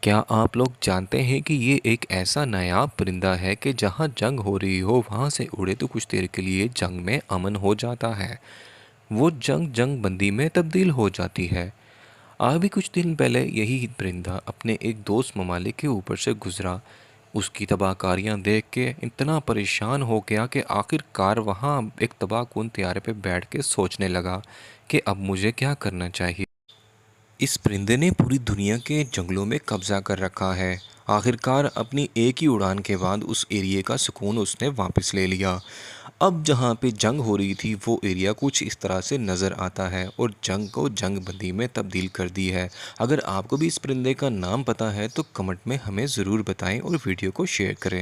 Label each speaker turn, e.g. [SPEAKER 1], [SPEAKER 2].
[SPEAKER 1] क्या आप लोग जानते हैं कि ये एक ऐसा नायाब परिंदा है कि जहाँ जंग हो रही हो वहाँ से उड़े तो कुछ देर के लिए जंग में अमन हो जाता है। वो जंग बंदी में तब्दील हो जाती है। अभी कुछ दिन पहले यही परिंदा अपने एक दोस्त ममालिक के ऊपर से गुजरा। उसकी तबाहकारियाँ देख के इतना परेशान हो गया कि आखिरकार वहाँ एक तबाहकुन त्यारे पे बैठ के सोचने लगा कि अब मुझे क्या करना चाहिए। इस परिंदे ने पूरी दुनिया के जंगलों में कब्जा कर रखा है। आखिरकार अपनी एक ही उड़ान के बाद उस एरिया का सुकून उसने वापस ले लिया। अब जहाँ पे जंग हो रही थी वो एरिया कुछ इस तरह से नज़र आता है और जंग को जंग बंदी में तब्दील कर दी है। अगर आपको भी इस परिंदे का नाम पता है तो कमेंट में हमें ज़रूर बताएं और वीडियो को शेयर करें।